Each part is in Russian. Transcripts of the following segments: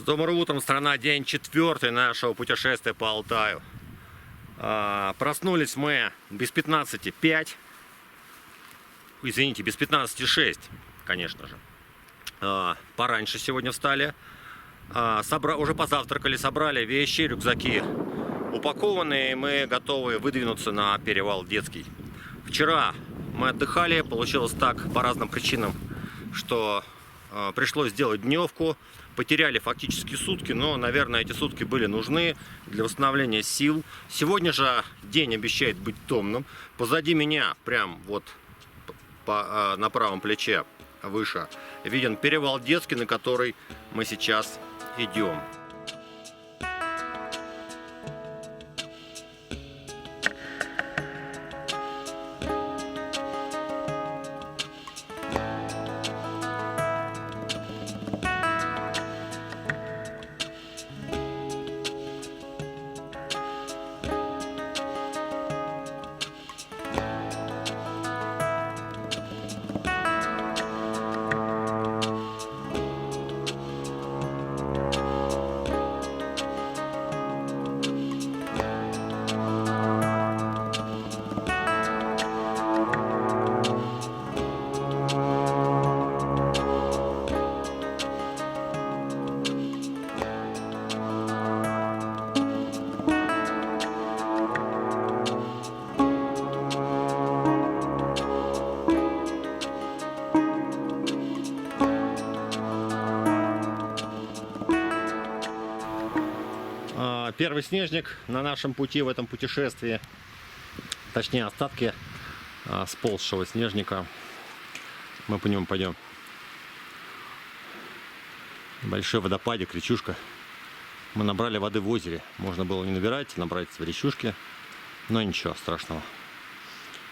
Добрым утром, страна, день 4 нашего путешествия по Алтаю. Проснулись мы без 15:05. Извините, без 15:06, конечно же. Пораньше сегодня встали. Уже позавтракали, собрали вещи, рюкзаки упакованы, и мы готовы выдвинуться на перевал Детский. Вчера мы отдыхали, получилось так по разным причинам, что пришлось сделать дневку. Потеряли фактически сутки, но, наверное, эти сутки были нужны для восстановления сил. Сегодня же день обещает быть томным. Позади меня, прям вот на правом плече выше, виден перевал Детский, на который мы сейчас идем. Первый снежник на нашем пути в этом путешествии, точнее остатки сползшего снежника. Мы по нему пойдем. Большой водопадик, речушка. Мы набрали воды в озере. Можно было не набирать, набрать в речушке, но ничего страшного.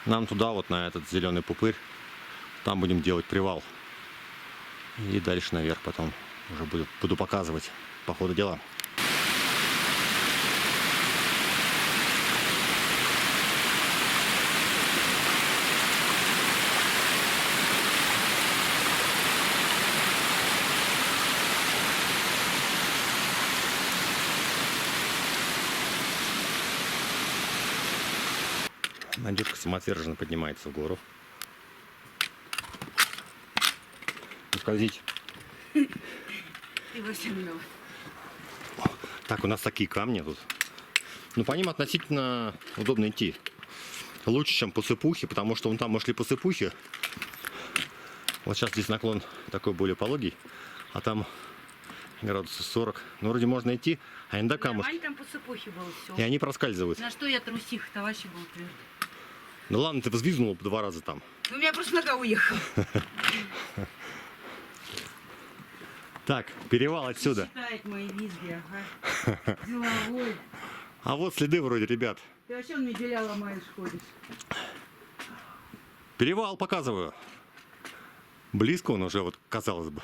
Нам туда, вот на этот зеленый пупырь, там будем делать привал. И дальше наверх потом уже буду показывать по ходу дела. Надежка самоотверженно поднимается в гору. Не скользите. Так, у нас такие камни тут. Но по ним относительно удобно идти. Лучше, чем по сыпухе, потому что вон там мы шли по сыпухе. Вот сейчас здесь наклон такой более пологий, а там градусов 40. Ну, вроде можно идти, а иногда камушки. Там по сыпухе было все. И они проскальзывают. На что я трусиха-то вообще был твердый. Ну ладно, ты взвизгнула 2 раза там. У меня просто нога уехала. Так, перевал отсюда. Считает мои визги, ага. Деловой. А вот следы вроде, ребят. Ты вообще на меделя ломаешь, ходишь. Перевал показываю. Близко он уже, вот казалось бы.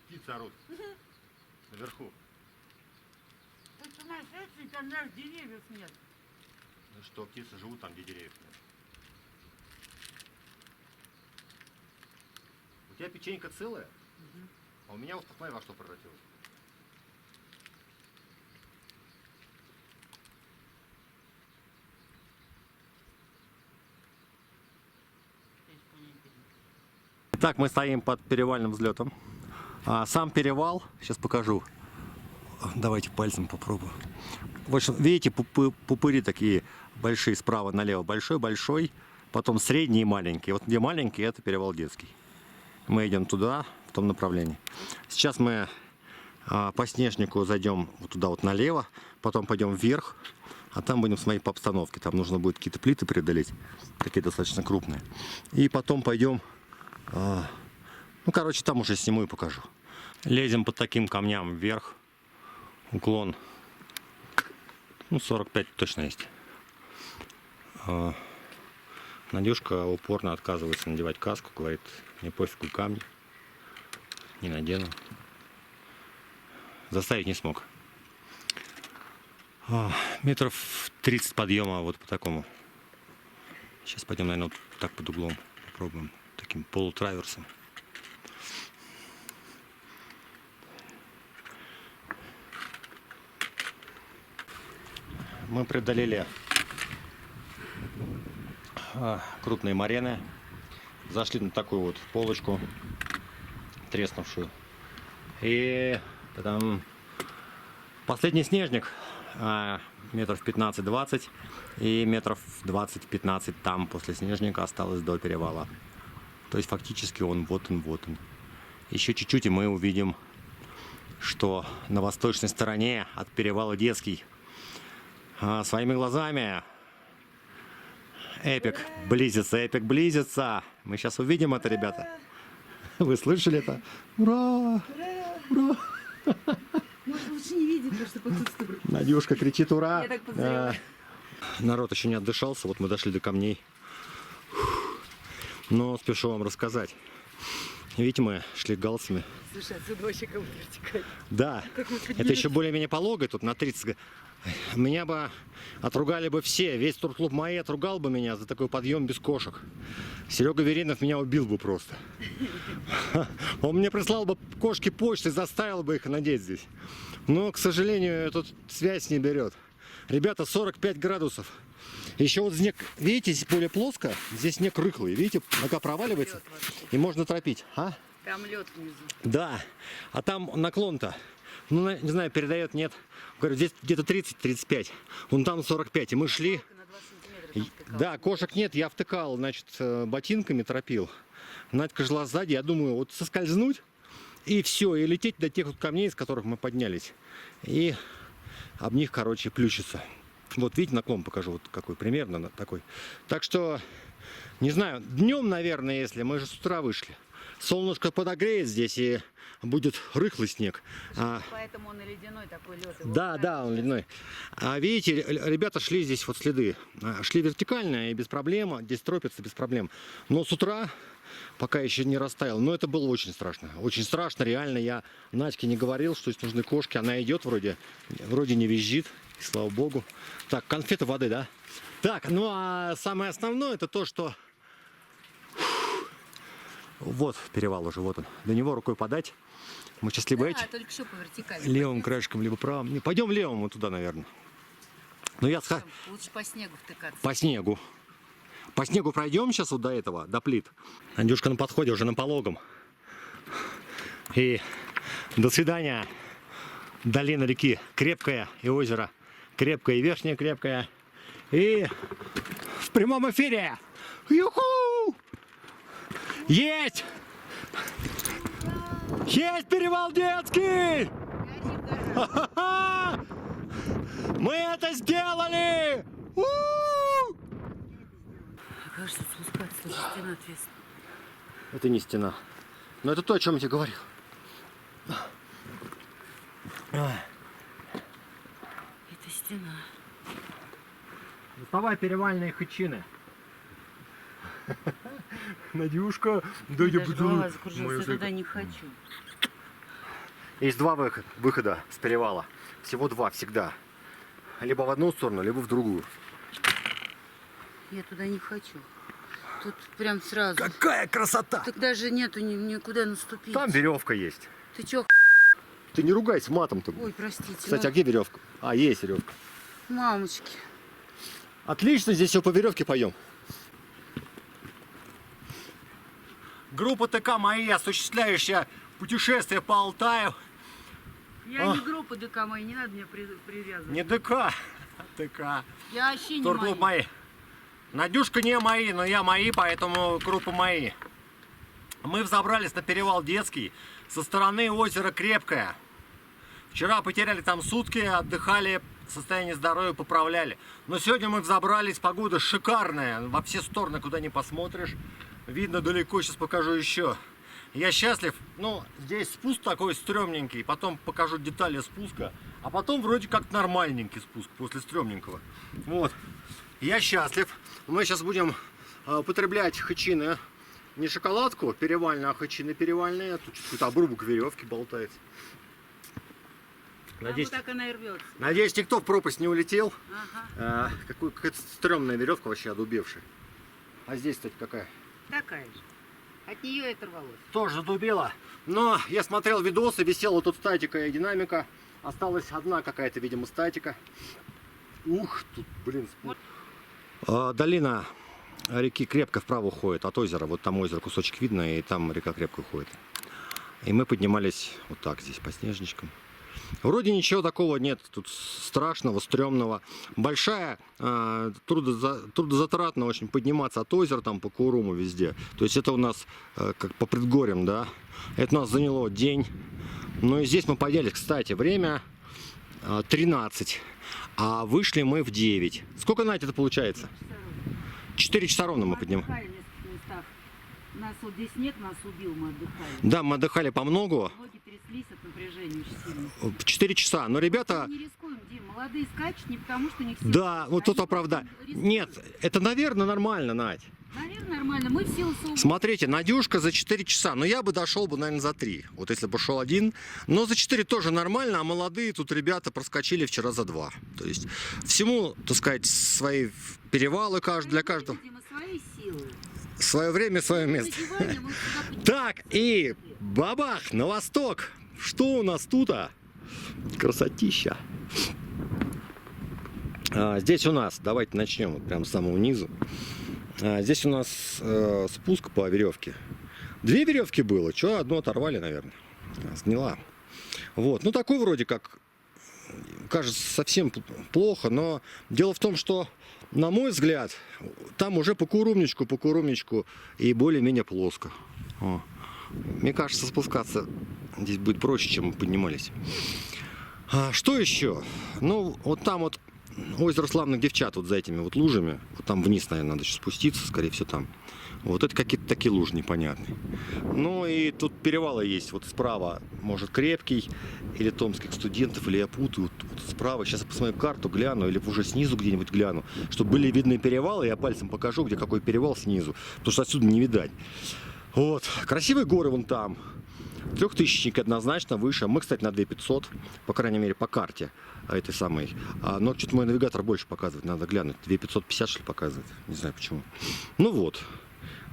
Птицы орут. Наверху. Это на сессии, там даже деревьев нет. Ну что, птицы живут там, где деревьев нет. У тебя печенька целая? А у меня вот посмотри, во что превратилась. Итак, мы стоим под перевальным взлетом. Сам перевал, сейчас покажу. Давайте пальцем попробую. В общем, видите, пупыри такие большие справа налево. Большой, потом средний и маленький. Вот где маленький, это перевал Детский. Мы идем туда, в том направлении. Сейчас мы по снежнику зайдем вот туда вот налево, потом пойдем вверх, а там будем смотреть по обстановке. Там нужно будет какие-то плиты преодолеть, такие достаточно крупные. И потом пойдем, ну короче, там уже сниму и покажу. Лезем по таким камням вверх. Уклон, ну 45 точно есть. Надюшка упорно отказывается надевать каску, говорит, мне пофигу камни, не надену. Заставить не смог. Метров 30 подъема вот по такому. Сейчас пойдем, наверное, вот так под углом попробуем, таким полутраверсом. Мы преодолели крупные морены, зашли на такую вот полочку треснувшую, и там последний снежник метров 15-20 и метров 20-15 там после снежника осталось до перевала. То есть фактически он вот он. Еще чуть-чуть и мы увидим, что на восточной стороне от перевала Детский своими глазами эпик близится. Мы сейчас увидим это, ребята. Вы слышали это? Ура! Ура! Может, лучше не видеть, потому что по ту сторону. Надюшка кричит ура! Я так подозреваю. Народ еще не отдышался, вот мы дошли до камней. Но спешу вам рассказать. Видите, мы шли галсами. Слушай, отсюда вообще как будто вертикально. Да, Как мы это поднялись. еще более-менее пологой, тут на 30. Меня бы отругали бы все. Весь турклуб мои отругал бы меня за такой подъем без кошек. Серега Веринов меня убил бы просто. Он мне прислал бы кошки почты, заставил бы их надеть здесь. Но, к сожалению, тут связь не берет. Ребята, 45 градусов. Еще вот снег, видите, здесь более плоско, здесь снег рыхлый. Видите, нога проваливается и можно торопить. Там лед внизу. Да, а там наклон-то, ну, не знаю, передает, нет. Говорю, здесь где-то 30-35, вон там 45, и мы шли. На 2 сантиметра там втыкал. Да, кошек нет, я втыкал, значит, ботинками торопил. Надька жила сзади, я думаю, вот соскользнуть, и все, и лететь до тех вот камней, с которых мы поднялись. И об них, короче, плющится. Вот видите, наклон покажу, вот какой примерно такой. Так что, не знаю, днем, наверное, если мы же с утра вышли. Солнышко подогреет здесь и будет рыхлый снег. Поэтому он и ледяной такой лед. Да, он ледяной. А видите, ребята шли здесь вот следы. Шли вертикально и без проблем, здесь тропятся без проблем. Но с утра, пока еще не растаял, но это было очень страшно. Очень страшно, реально. Я Надьке не говорил, что здесь нужны кошки. Она идет вроде не визжит, и слава богу. Так, конфеты воды, да? Так, ну а самое основное это то, что вот перевал уже, вот он. До него рукой подать. Мы сейчас либо Да, только что по вертикали. левым краешком, либо правым. Не, пойдем левым вот туда, наверное. Но я Лучше по снегу втыкаться. по снегу. По снегу пройдем сейчас вот до этого, до плит. Надюшка на подходе, уже на пологом. И до свидания. Долина реки крепкая и озеро крепкое и верхнее крепкое. И в прямом эфире. Юху! Есть! Есть перевал Детский! Ха-ха-ха! Мы это сделали! У-у-у! Кажется, спускаться, слушай, стена ответственна. Это не стена. Но это то, о чем я тебе говорил. Это стена. Доставай перевальные хычины. Надюшка, да Даже голова закружилась, я туда не хочу. Есть два выхода с перевала. Всего два всегда. Либо в одну сторону, либо в другую. Я туда не хочу. Тут прям сразу. Какая красота! Тут даже нету никуда наступить. Там веревка есть. Ты чё, Ты не ругайся матом-то. ой, простите. Кстати, а где веревка? А, есть веревка. Мамочки. Отлично, здесь все по веревке поем. Группа ТК «Мои», осуществляющая путешествие по Алтаю. Я не группа ДК моя, не надо меня привязывать. Не ДК, а ТК. Я вообще не Турклуб моя. «Мои». Надюшка не мои, но я мои, поэтому группа «Мои». Мы взобрались на перевал Детский со стороны озера Крепкое. Вчера потеряли там сутки, отдыхали, состояние здоровья поправляли. Но сегодня мы взобрались, погода шикарная, во все стороны, куда ни посмотришь. Видно далеко, сейчас покажу еще. Я счастлив, ну, здесь спуск такой стрёмненький, потом покажу детали спуска, а потом вроде как нормальненький спуск после стрёмненького. Вот, я счастлив. Мы сейчас будем употреблять хычины. Не шоколадку перевальную, а хычины перевальные. Тут какой-то обрубок веревки болтается. Надеюсь, Вот так она и рвется. надеюсь, никто в пропасть не улетел. Ага. Какая-то стрёмная веревка вообще одубевшая. А здесь, кстати, какая? Такая же. От нее и оторвалось. Тоже задубела. Но я смотрел видосы, висела тут статика и динамика. Осталась одна какая-то, видимо, статика. Ух, тут, блин, спуск. Долина реки крепко вправо уходит от озера. Вот там озеро, кусочек видно, и там река крепко уходит. И мы поднимались вот так здесь по снежничкам. Вроде ничего такого нет, тут страшного, стрёмного. Большая, трудозатратно очень подниматься от озера, там по Куруму везде. То есть это у нас как по предгорьям, да. Это у нас заняло день. Ну и здесь мы поднялись, кстати, время 13, а вышли мы в 9. Сколько, Надя, это получается? 4 часа ровно мы поднимаем. Отдыхали в нескольких местах. Нас вот здесь снег нас убил, мы отдыхали. Да, мы отдыхали по много. Ноги тряслись от напряжения очень сильно. В 4 часа. Но ребята... Мы не рискуем, Дим. Молодые скачут не потому, что у них сил. Да, вот тут Они оправдание. просто рискуют. Нет, это, наверное, нормально, Надь. Наверное, нормально. Мы в силу своего... Смотрите, Надюшка за 4 часа. Но я бы дошел бы, наверное, за 3. Вот если бы шел один. Но за 4 тоже нормально, а молодые тут ребята проскочили вчера за 2. То есть всему, так сказать, свои перевалы для каждого. Дима, свои силы. Свое время, свое место. Задевание мы сюда поднимаем. Так, и бабах, на восток. Что у нас тут? Красотища. Здесь у нас, давайте начнем вот прямо с самого низу. Здесь у нас спуск по веревке. 2 веревки было, что одну оторвали, наверное. Сгнила. Вот, ну такой вроде как, кажется, совсем плохо, но дело в том, что, на мой взгляд, там уже по курумничку и более-менее плоско. О. Мне кажется, спускаться здесь будет проще, чем мы поднимались. Что еще? Ну, вот там вот озеро славных девчат, вот за этими вот лужами. Вот там вниз, наверное, надо еще спуститься, скорее всего, там. Вот это какие-то такие лужи непонятные. Ну и тут перевалы есть. Вот справа, может, Крепкий, или Томских студентов, или я путаю. Вот справа. Сейчас я посмотрю карту, гляну, или уже снизу где-нибудь гляну. Чтобы были видны перевалы, я пальцем покажу, где какой перевал снизу. Потому что отсюда не видать. Вот. Красивые горы вон там. 3000-ник однозначно выше. Мы, кстати, на 2500, по крайней мере, по карте этой самой. Но что-то мой навигатор больше показывает, надо глянуть. 2550, что ли, показывает. Не знаю почему. Ну вот,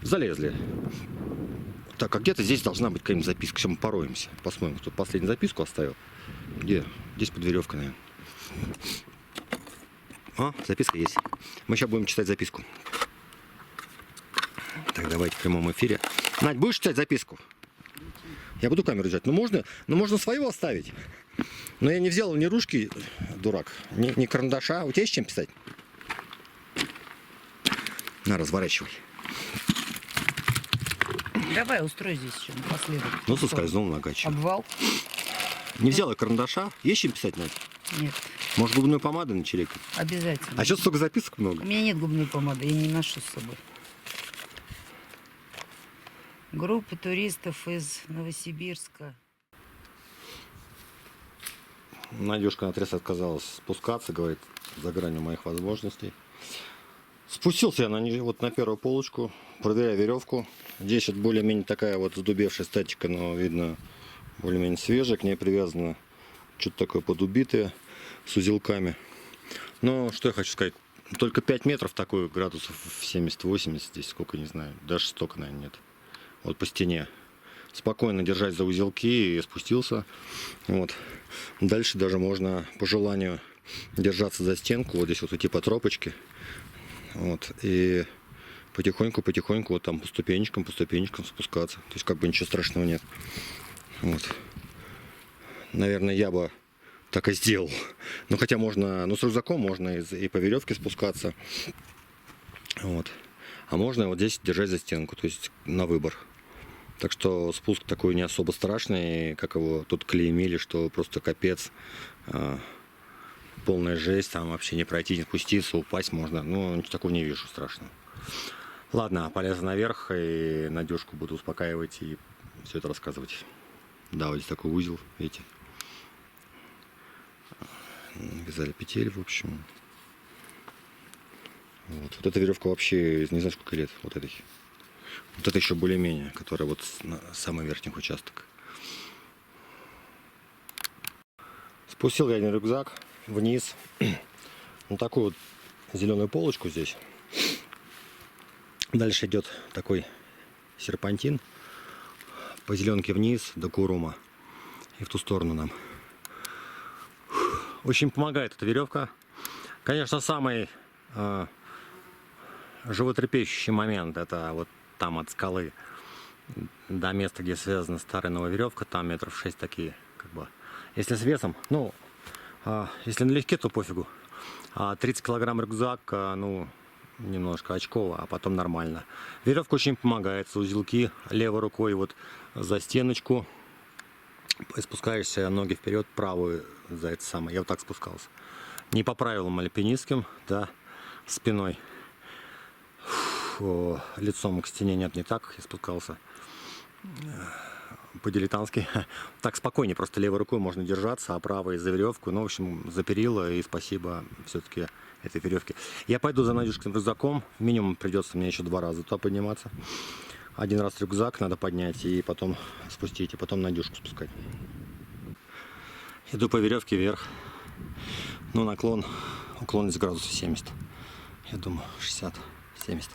залезли. Так, а где-то здесь должна быть какая-нибудь записка. Сейчас мы пороемся. Посмотрим, кто последнюю записку оставил. Где? Здесь под веревкой, наверное. Записка есть. Мы сейчас будем читать записку. Так, давайте в прямом эфире. Надь, будешь читать записку? Я буду камеру держать. Ну можно свою оставить. Но я не взял ни ручки, дурак, ни карандаша. У тебя есть чем писать? На, разворачивай. Давай, устрой здесь еще напоследок. Ну, соскользнул нога. Обвал? Не взяла карандаша? Есть чем писать, Надь? Нет, Может, губную помаду начерекать? обязательно. А что столько записок много? У меня нет губной помады, я не ношу с собой. Группа туристов из Новосибирска. Надюшка наотрез отказалась спускаться, говорит, за гранью моих возможностей. Спустился я вот на первую полочку, проверяю веревку. Здесь вот более-менее такая вот задубевшая статика, но видно более-менее свежая. К ней привязано что-то такое подубитое с узелками. Но что я хочу сказать, только 5 метров такой, градусов 70-80 здесь, сколько, не знаю, даже столько, наверное, нет. Вот по стене. Спокойно держать за узелки и спустился. Вот. Дальше даже можно по желанию держаться за стенку. Вот здесь вот идти по тропочке. Вот. И потихоньку вот там по ступенечкам спускаться. То есть как бы ничего страшного нет. Вот. Наверное, я бы так и сделал. Ну хотя можно, ну с рюкзаком можно и по веревке спускаться. Вот. А можно вот здесь держать за стенку, то есть на выбор. Так что спуск такой не особо страшный, как его тут клеймили, что просто капец, полная жесть, там вообще не пройти, не спуститься, упасть можно. Ну, ничего такого не вижу страшного. Ладно, полезу наверх и Надюшку буду успокаивать и все это рассказывать. Да, вот здесь такой узел, видите. Вязали петель, в общем. Вот эта веревка вообще не знаю сколько лет. Вот этой. Вот это еще более-менее, которая вот на самый верхний участок. Спустил я один рюкзак вниз. Вот такую вот зеленую полочку здесь. Дальше идет такой серпантин по зеленке вниз до Курума и в ту сторону нам. Очень помогает эта веревка. Конечно, самый животрепещущий момент — это вот там от скалы до места, где связана старая новая веревка, там метров 6 такие, как бы. Если с весом, ну, если налегке, то пофигу. 30 килограмм рюкзак, ну, немножко очково, а потом нормально. Веревка очень помогает. Узелки левой рукой вот за стеночку. Спускаешься ноги вперед, правую за это самое. Я вот так спускался. Не по правилам альпинистским, да, спиной. Лицом к стене нет, не так. Я спускался по-дилетантски. Так спокойнее, просто левой рукой можно держаться, а правой за веревку. Ну, в общем, за перила, и спасибо все-таки этой веревке. Я пойду за Надюшкиным рюкзаком. Минимум придется мне еще 2 раза туда подниматься. Один раз рюкзак надо поднять и потом спустить, и потом Надюшку спускать. Иду по веревке вверх. Ну, уклон из градусов 70. Я думаю, 60-70.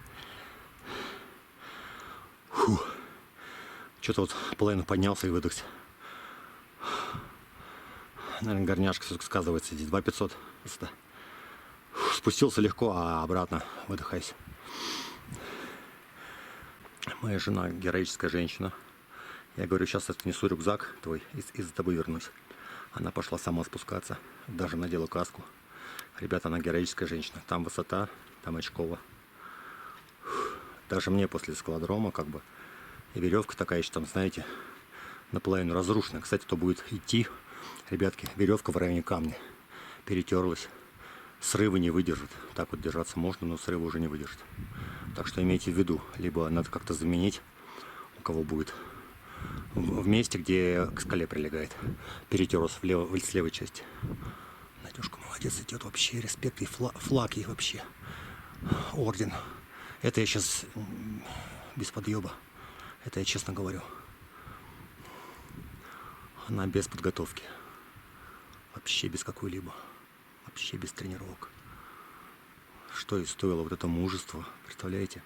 Что-то вот половину поднялся и выдохся. Наверное, горняшка все-таки сказывается. Здесь 2500 высота. Спустился легко, а обратно выдыхайся. Моя жена героическая женщина. Я говорю, сейчас отнесу рюкзак твой и за тобой вернусь. Она пошла сама спускаться. Даже надела каску. Ребята, она героическая женщина. Там высота, там очково. Даже мне после скалодрома как бы и веревка такая еще там, знаете, наполовину разрушена. Кстати, кто будет идти, ребятки, веревка в районе камня перетерлась. Срывы не выдержит. Так вот держаться можно, но срывы уже не выдержит. Так что имейте в виду, либо надо как-то заменить, у кого будет в месте, где к скале прилегает, перетерлась с левой части. Надюшка молодец, идет вообще, респект, и флаг ей вообще, орден. Это я сейчас без подъеба, это я честно говорю. Она без подготовки, вообще без какой-либо, вообще без тренировок. Что и стоило вот это мужество, представляете?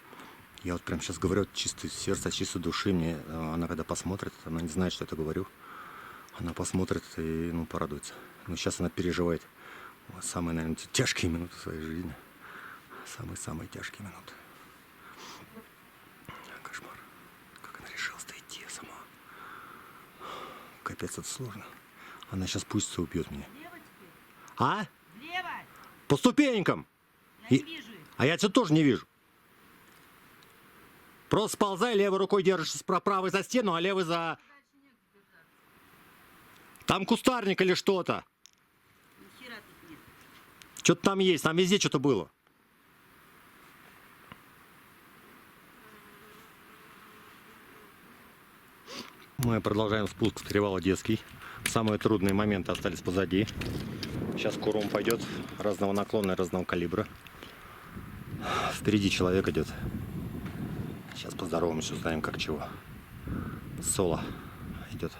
Я вот прям сейчас говорю от чистой сердца, от чистой души. Мне она когда посмотрит, она не знает, что это говорю. Она посмотрит и, ну, порадуется. Но сейчас она переживает самые, наверное, тяжкие минуты своей жизни. Самые-самые тяжкие минуты. Кошмар. Как она решилась-то идти сама. Капец, это сложно. Она сейчас пустится и убьет меня. А? Влево! По ступенькам! Я не вижу их. А я тебя тоже не вижу. Просто сползай, левой рукой держишься правой за стену, а левой за... Там кустарник или что-то. Ни хера тут нет. Что-то там есть, там везде что-то было. Мы продолжаем спуск с перевала Детский. Самые трудные моменты остались позади. Сейчас Курум пойдет разного наклона и разного калибра. Впереди человек идет. Сейчас поздороваемся, узнаем как чего. Соло идет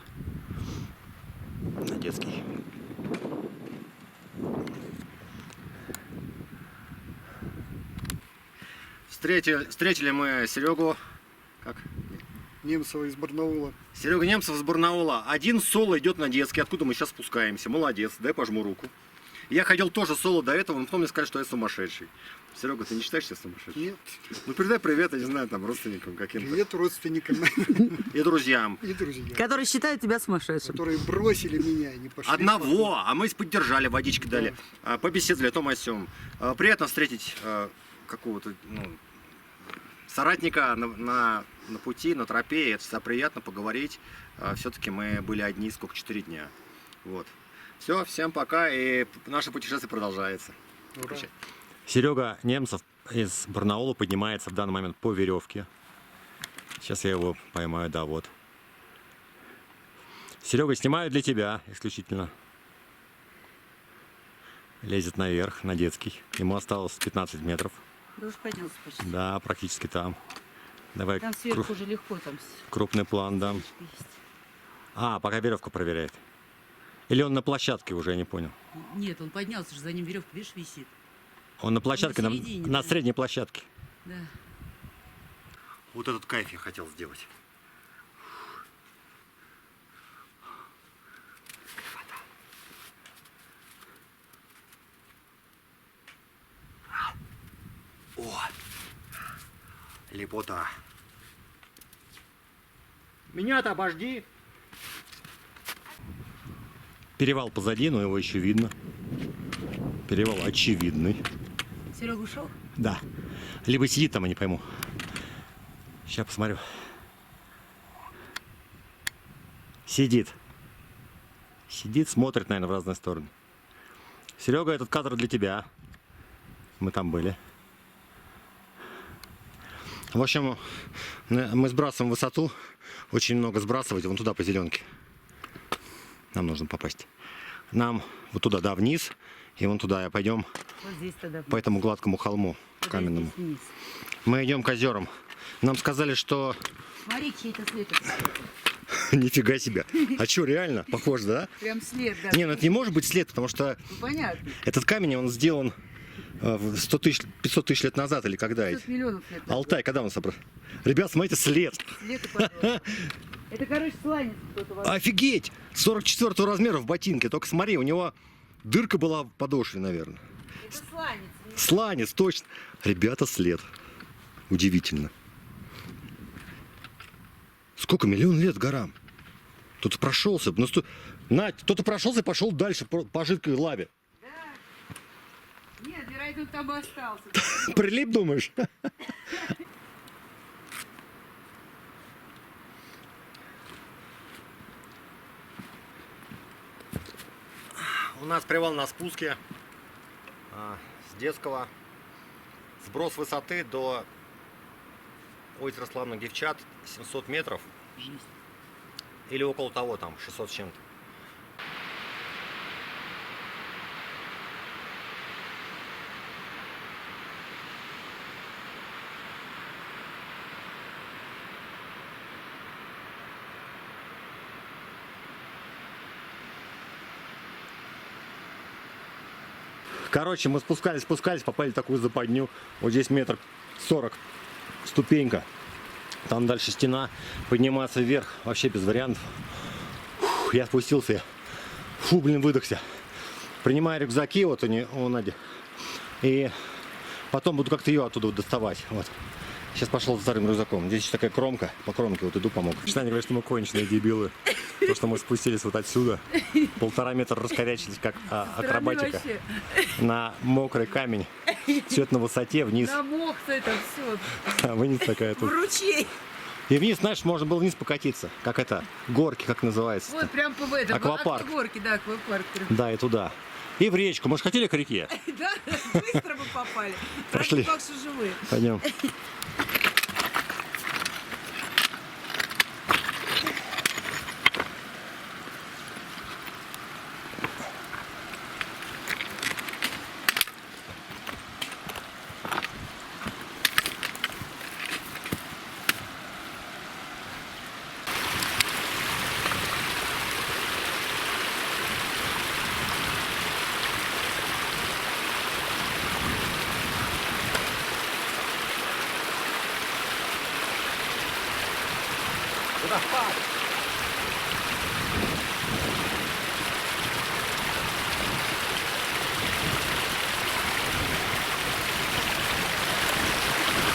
на Детский. Встретили мы Серегу. Как? Немцева из Барнаула. Серега Немцев из Барнаула. Один соло идет на Детский, откуда мы сейчас спускаемся. Молодец, дай пожму руку. Я ходил тоже соло до этого, но потом мне сказали, что я сумасшедший. Серега, ты не считаешь себя сумасшедшим? Нет. Ну передай привет, я не знаю, там родственникам каким-то. Привет родственникам И друзьям. и друзьям, Которые считают тебя сумасшедшим. которые бросили меня, не пошли. Одного, а мы поддержали, водички дали, побеседовали о том о сём. Приятно встретить какого-то, ну, соратника на пути, на тропе, это всегда приятно поговорить. Все-таки мы были одни, сколько, 4 дня. Вот. Все, всем пока, и наше путешествие продолжается. Ура. Серега Немцев из Барнаула поднимается в данный момент по веревке. Сейчас я его поймаю, да, вот. Серега, снимаю для тебя исключительно. Лезет наверх, на Детский. Ему осталось 15 метров. Да уж поднялся почти. Да, практически там. Давай Там сверху уже легко, там крупный план дам. есть. А, пока веревку проверяет. Или он на площадке уже, я не понял. Нет, он поднялся же, за ним веревка, видишь, висит. Он на площадке, на середине, на да. средней площадке. Да. Вот этот кайф я хотел сделать. О! Лепота. Меня-то обожди. Перевал позади, но его еще видно. Перевал очевидный. Серега ушел? Да. Либо сидит там, я не пойму. Сейчас посмотрю. Сидит. Сидит, смотрит, наверное, в разные стороны. Серега, этот кадр для тебя. Мы там были. В общем, мы сбрасываем высоту. Очень много сбрасывать. Вон туда по зеленке. Нам нужно попасть. Нам вот туда, да, вниз. И вон туда пойдем Вот здесь тогда. по этому гладкому холму Вот каменному. здесь вниз. Мы идем к озерам. Нам сказали, что... Смотри, чей-то след. Нифига себе. А что, реально? Похоже, да? Прям след, да. Не, ну это не может быть след, потому что Ну, понятно. этот камень, он сделан 100 тысяч, 500 тысяч лет назад или когда 500 эти? миллионов лет. назад. Алтай, когда он собрал? Ребят, смотрите, след. След и подвод. Это, короче, сланец кто-то вообще. Офигеть! 44 размера в ботинке. Только смотри, у него дырка была в подошве, наверное. Это сланец. Сланец, точно. Ребята, след. Удивительно. Сколько? Миллион лет горам. Кто-то прошелся. Ну, кто-то прошелся и пошел дальше по жидкой лаве. Да. Нет, вероятно, он там и остался. Прилип, думаешь? У нас привал на спуске с детского. Сброс высоты до озера Славных Девчат 700 метров. Жизнь. Или около того, там, 600 с чем-то. Короче, мы спускались, попали в такую западню. Вот здесь 1,40 м ступенька. Там дальше стена. Подниматься вверх вообще без вариантов. Фух, я спустился. Фу, блин, выдохся. Принимаю рюкзаки, вот они, у Нади. И потом буду как-то ее оттуда доставать. Вот. Сейчас пошел за вторым рюкзаком. Здесь еще такая кромка. По кромке вот иду, помог. Они говорят, что мы конченые дебилы. То, что мы спустились вот отсюда. 1,5 метра раскорячились, как акробатика. Вообще. На мокрый камень. Все это на высоте, вниз. Намокся это все. А вниз такая В тут. ручей. И вниз, знаешь, можно было вниз покатиться. Как это? Горки, как называется. Вот прям по этом. Аквапарк. Горки, да, аквапарк. Да, и туда. И в речку. Мы же хотели к реке. Да, быстро бы попали. Пошли. Как что живые. Пойдем.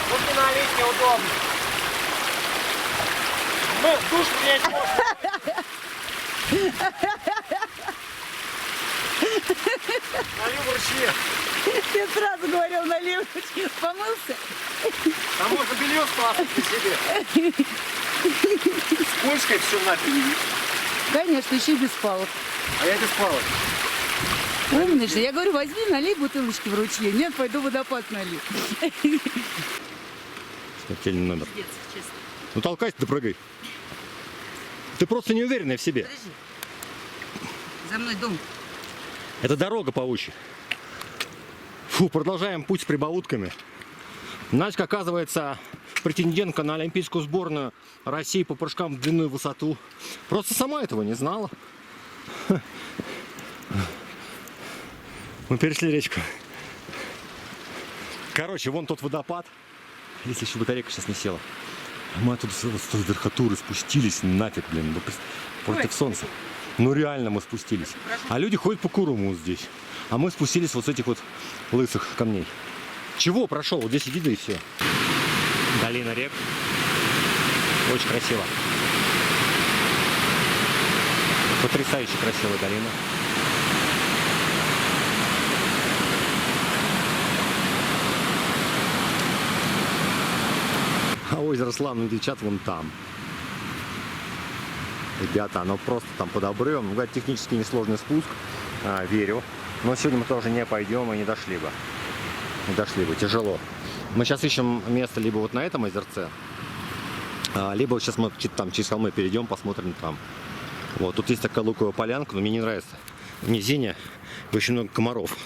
Вот и налить неудобно. Мы в душ принять можем. Налью в ручье. Я сразу говорил, налил. Помылся? Там можно белье спрашивать на себе. Скользкое все нафиг. Конечно, еще и без палок. А я без палок. Умный же. Я говорю, возьми, налей бутылочки в ручье. Нет, пойду водопад налью. Смертельный номер. Пиздец, честно. Ну толкайся, да прыгай. Ты просто не уверенная в себе. Подожди. За мной дом. Это дорога паучья. Фу, продолжаем путь с прибаутками. Надька, оказывается, претендентка на олимпийскую сборную России по прыжкам в длину и высоту. Просто сама этого не знала. Мы перешли речку. Короче, вон тот водопад. Если еще батарейка сейчас не села. Мы оттуда с той верхотуры спустились нафиг, блин, против солнца. Ну реально мы спустились. А люди ходят по Куруму здесь. А мы спустились вот с этих вот лысых камней. Чего прошел? Вот здесь иди, да и все. Долина рек. Очень красиво. Потрясающе красивая долина. А озеро славно течет вон там. Ребята, оно просто там под обрывом. Говорят, технически несложный спуск. Верю. Но сегодня мы тоже не пойдем и не дошли бы. Не дошли бы, тяжело. Мы сейчас ищем место либо вот на этом озерце, либо сейчас мы там через холмы перейдем, посмотрим там. Вот, тут есть такая луковая полянка, но мне не нравится. В низине очень много комаров.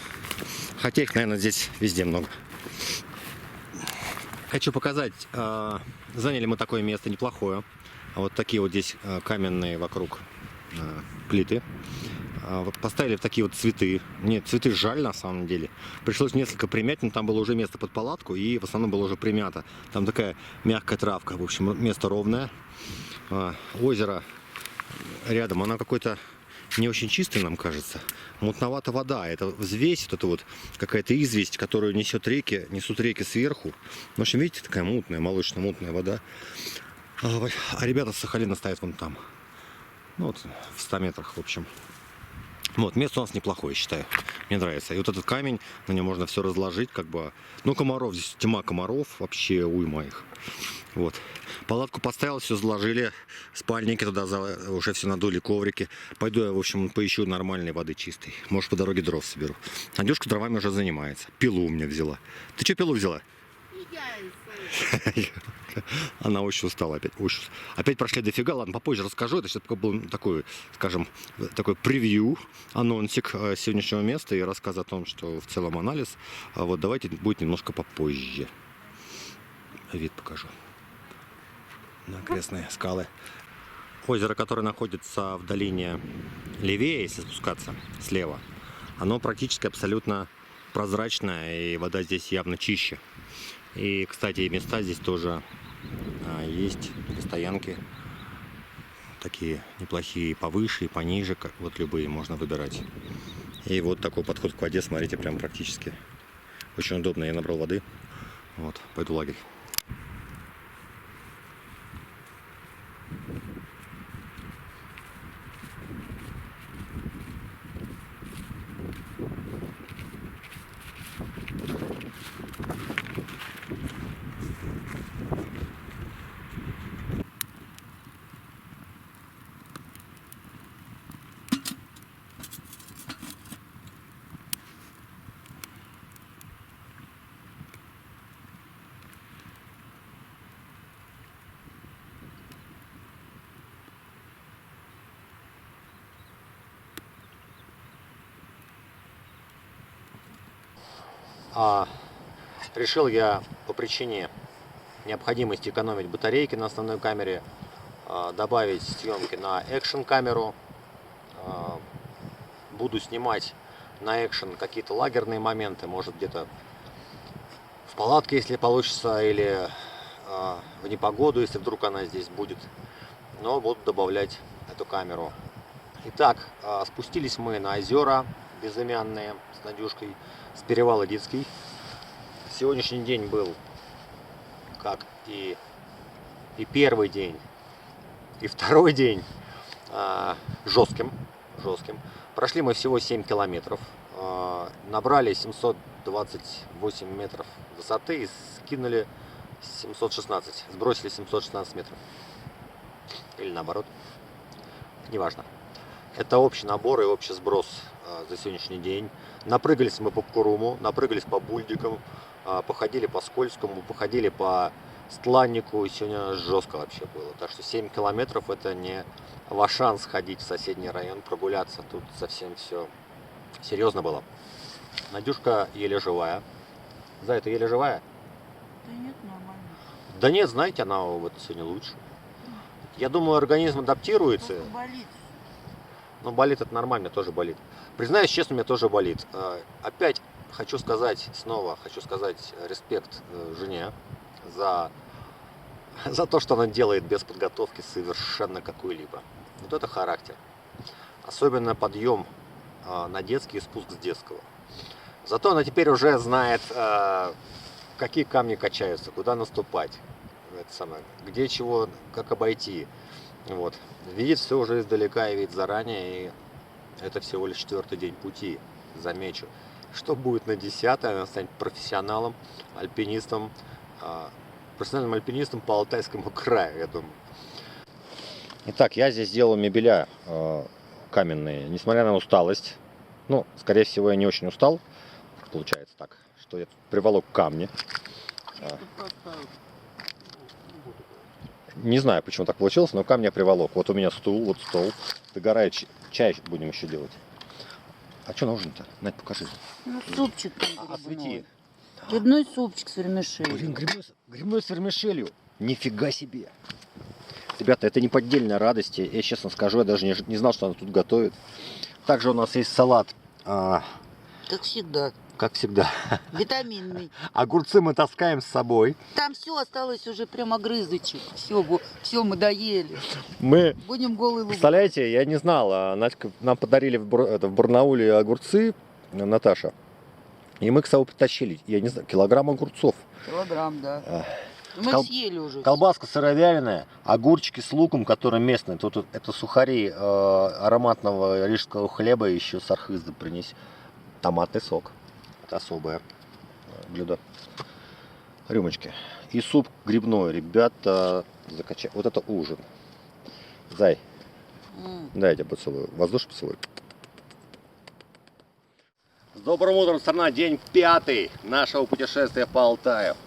Хотя их, наверное, здесь везде много. Хочу показать, заняли мы такое место неплохое. Вот такие вот здесь каменные вокруг плиты. Поставили такие вот цветы. Нет, цветы жаль на самом деле. Пришлось несколько примять, но там было уже место под палатку, и в основном было уже примято. Там такая мягкая травка. В общем, место ровное. Озеро рядом, оно какое-то не очень чистое, нам кажется. Мутновата вода. Это взвесь, вот это вот какая-то известь, которую несут реки сверху. В общем, видите, такая мутная, молочно-мутная вода. А ребята с Сахалина стоят вон там. Ну, вот в 100 метрах, в общем. Вот, место у нас неплохое, считаю. Мне нравится. И вот этот камень, на нем можно все разложить, как бы. Ну, комаров, здесь тьма комаров, вообще уйма их. Вот. Палатку поставил, все заложили, спальники туда уже все надули, коврики. Пойду я, в общем, поищу нормальной воды чистой. Может, по дороге дров соберу. Надюшка дровами уже занимается. Пилу у меня взяла. Ты что пилу взяла? Она очень устала опять. Опять прошли дофига. Ладно, попозже расскажу. Это сейчас был такой, скажем, такой превью, анонсик сегодняшнего места и рассказ о том, что в целом анализ. Вот давайте будет немножко попозже. Вид покажу. На окрестные скалы. Озеро, которое находится в долине левее, если спускаться слева, оно практически абсолютно прозрачное, и вода здесь явно чище. И, кстати, места здесь тоже есть, стоянки такие неплохие, повыше и пониже, как вот любые можно выбирать. И вот такой подход к воде, смотрите, прям практически очень удобно. Я набрал воды, вот, пойду в лагерь. Решил я по причине необходимости экономить батарейки на основной камере добавить съемки на экшн камеру. Буду снимать на экшн какие-то лагерные моменты, может где-то в палатке, если получится, или в непогоду, если вдруг она здесь будет. Но буду добавлять эту камеру. Итак, спустились мы на озера безымянные с Надюшкой с перевала Дитский. Сегодняшний день был, как и первый день, и второй день, жестким. Прошли мы всего 7 километров, набрали 728 метров высоты и скинули 716, сбросили 716 метров. Или наоборот, неважно. Это общий набор и общий сброс за сегодняшний день. Напрыгались мы по Куруму, напрыгались по бульдикам, походили по скользкому, походили по стланнику. И сегодня жестко вообще было. Так что 7 километров это не ваш шанс ходить в соседний район, прогуляться. Тут совсем все серьезно было. Надюшка еле живая. За это еле живая? Да нет, нормально. Да нет, знаете, она вот сегодня лучше. Я думаю, организм адаптируется. Просто болит. Но болит это нормально, тоже болит. Признаюсь честно, мне тоже болит. Опять хочу сказать респект жене за то, что она делает без подготовки совершенно какой-либо. Вот это характер. Особенно подъем на детский и спуск с детского. Зато она теперь уже знает, какие камни качаются, куда наступать, это самое, где чего, как обойти. Вот. Видит все уже издалека и видит заранее, и это всего лишь 4-й день пути, замечу. Что будет на 10-й, она станет профессионалом, альпинистом, профессиональным альпинистом по Алтайскому краю, я думаю. Итак, я здесь делал мебеля каменные, несмотря на усталость. Ну, скорее всего, я не очень устал. Получается так, что я приволок камни. Не знаю, почему так получилось, но камни я приволок. Вот у меня стул, вот стол. Догорает, чай будем еще делать. А что нужно-то? Надь, покажи. Ну, супчик там Освети. грибной. Грибной супчик с вермишелью. Блин, грибной с вермишелью. Нифига себе. Ребята, это неподдельная радость. Я честно скажу, я даже не знал, что она тут готовит. Также у нас есть салат. Как всегда. Как всегда. Витаминный. Огурцы мы таскаем с собой. Там все осталось уже прямо грызочек. Все мы доели. Мы, Будем голый лук. представляете, я не знал. Нам подарили в Барнауле огурцы, Наташа. И мы к собой притащили, я не знаю, килограмм огурцов. Килограмм, да. Мы съели уже. Колбаска сыровяленая, огурчики с луком, которые местные. Тут это сухари ароматного рижского хлеба, еще с архыза принес. Томатный сок. Это особое блюдо. Рюмочки. И суп грибной. Ребята, закачай. Вот это ужин. Зай, дай я тебя поцелую. Воздушный поцелуй. С добрым утром, страна. День 5 нашего путешествия по Алтаю.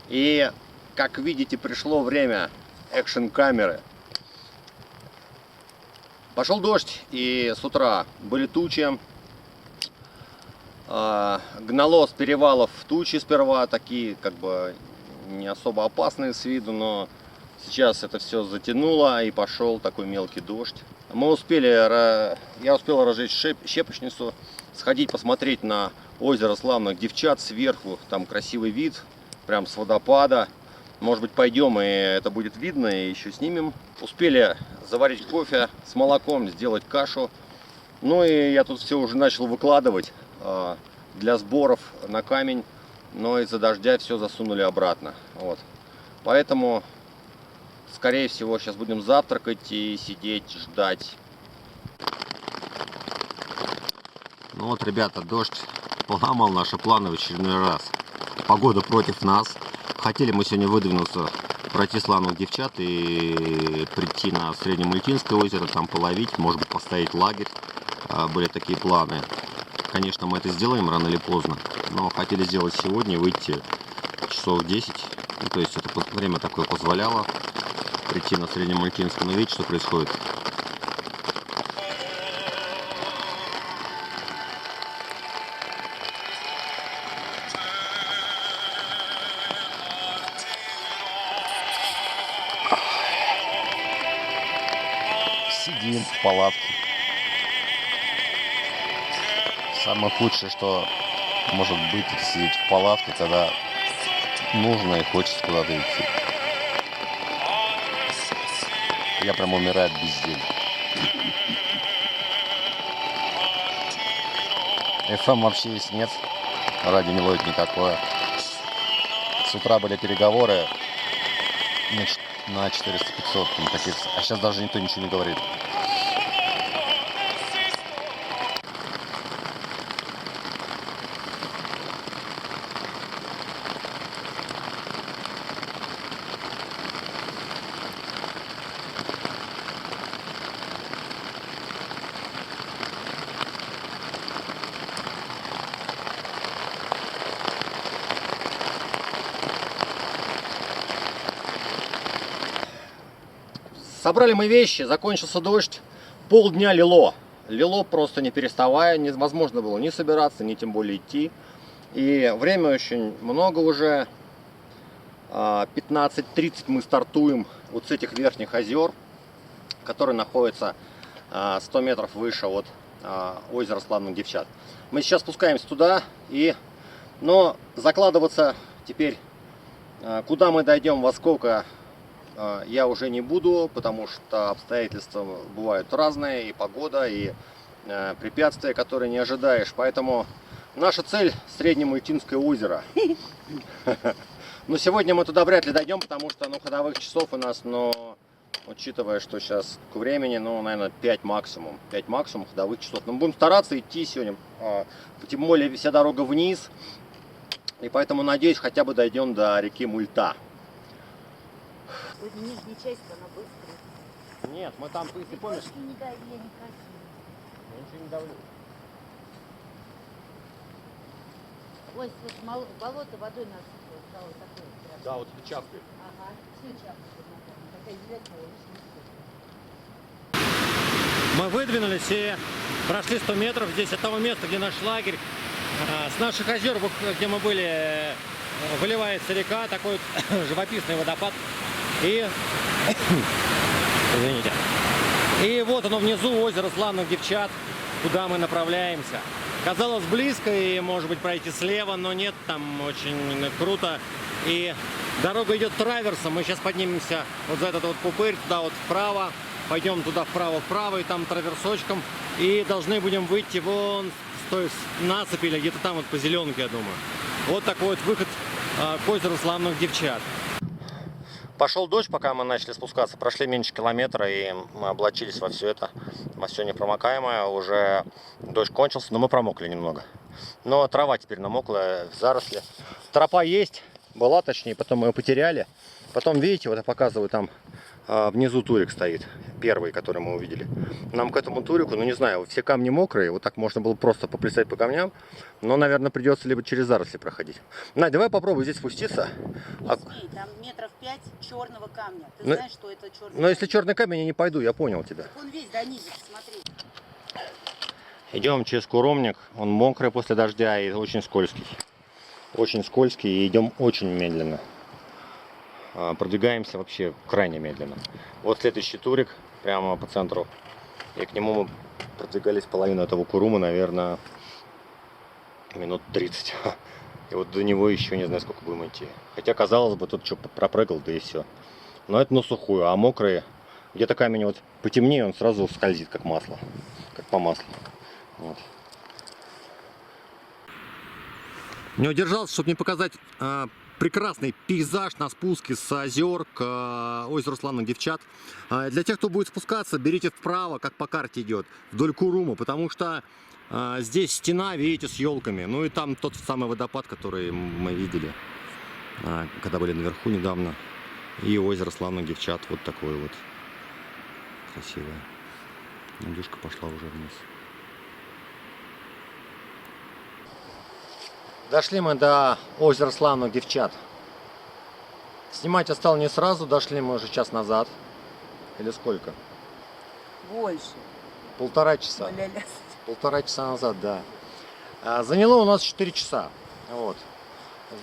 И, как видите, пришло время экшн-камеры. Пошел дождь, и с утра были тучи. Гнало с перевалов тучи сперва, такие как бы не особо опасные с виду, но сейчас это все затянуло и пошел такой мелкий дождь. Я успел разжечь щепочницу, сходить посмотреть на озеро славных девчат сверху, там красивый вид, прям с водопада. Может быть, пойдем, и это будет видно, и еще снимем. Успели заварить кофе с молоком, сделать кашу. Ну и я тут все уже начал выкладывать для сборов на камень, но из-за дождя все засунули обратно. Вот. Поэтому, скорее всего, сейчас будем завтракать и сидеть, ждать. Ну вот, ребята, дождь поломал наши планы в очередной раз. Погода против нас. Хотели мы сегодня выдвинуться, пройти славных девчат и прийти на Среднемультинское озеро, там половить, может быть, поставить лагерь. Были такие планы. Конечно, мы это сделаем рано или поздно, но хотели сделать сегодня, выйти часов 10. Ну, то есть это время такое позволяло прийти на Среднемультинское. Но видите, что происходит? Сидим в палатке. Самое худшее, что может быть, это сидеть в палатке, когда нужно и хочется куда-то идти. Я прям умираю от безделья. FM вообще здесь нет, радио не ловит никакое. С утра были переговоры на 400-500 накатиться, а сейчас даже никто ничего не говорит. Собрали мы вещи, закончился дождь, полдня лило. Лило просто не переставая, невозможно было ни собираться, ни тем более идти. И время очень много уже. 15:30 мы стартуем вот с этих верхних озер, которые находятся 100 метров выше от озера Славных Девчат. Мы сейчас спускаемся туда, но закладываться теперь, куда мы дойдем, во сколько, я уже не буду, потому что обстоятельства бывают разные, и погода, и препятствия, которые не ожидаешь. Поэтому наша цель — Среднемультинское озеро. Но сегодня мы туда вряд ли дойдем, потому что ходовых часов у нас, учитывая, что сейчас к времени, наверное, 5 максимум. 5 максимум ходовых часов. Но мы будем стараться идти сегодня, тем более вся дорога вниз. И поэтому, надеюсь, хотя бы дойдем до реки Мульта. Нижняя часть, она быстрая. Нет, мы там, ты помнишь? Я не красиво. Я ничего не давлю. Ой, слушай, болото водой насыпало, стало такое. Прям. Да, вот это чавкает. Ага, все чапает. Такая зеленая, Мы выдвинулись и прошли 100 метров здесь от того места, где наш лагерь. С наших озер, где мы были, выливается река, такой живописный водопад. И извините. И вот оно внизу, озеро Славных Девчат, куда мы направляемся. Казалось близко и, может быть, пройти слева, но нет, там очень круто. И дорога идет траверсом. Мы сейчас поднимемся вот за этот вот пупырь, туда вот вправо. Пойдем туда вправо-вправо, и там траверсочком. И должны будем выйти вон с той насыпи, или где-то там вот по зеленке, я думаю. Вот такой вот выход к озеру Славных Девчат. Пошел дождь, пока мы начали спускаться. Прошли меньше километра, и мы облачились во все это. Во все непромокаемое. Уже дождь кончился, но мы промокли немного. Но трава теперь намокла, заросли. Тропа есть, была точнее, потом мы ее потеряли. Потом, видите, вот я показываю, там внизу турик стоит. Первый, который мы увидели. Нам к этому турику, не знаю, все камни мокрые. Вот так можно было просто поплясать по камням. Но, наверное, придется либо через заросли проходить. Надь, давай попробуй здесь спуститься. Позднее, там метров 5 черного камня. Ты знаешь, что это черный камень? Но если черный камень, я не пойду, я понял тебя. Так он весь до низа, посмотри. Идем через куромник. Он мокрый после дождя и очень скользкий. Очень скользкий, и идем очень медленно. Продвигаемся вообще крайне медленно. Вот следующий турик прямо по центру. И к нему мы продвигались половину этого курума, наверное, минут 30. И вот до него еще не знаю, сколько будем идти. Хотя, казалось бы, тут что, пропрыгал, да и все. Но это на сухую, а мокрые, где-то камень вот потемнее, он сразу скользит, как масло. Как по маслу. Вот. Не удержался, чтобы не показать прекрасный пейзаж на спуске с озер к озеру Славных Девчат. Для тех, кто будет спускаться, берите вправо, как по карте идет, вдоль Курума, потому что здесь стена, видите, с елками. Ну и там тот самый водопад, который мы видели, когда были наверху недавно. И озеро Славных Девчат, вот такое вот красивое. Надюшка пошла уже вниз. Дошли мы до озера Славных Девчат. Снимать я стал не сразу, дошли мы уже час назад. Или сколько? Больше. Полтора часа. Ля-ля. Полтора часа назад, да. Заняло у нас 4 часа. Вот.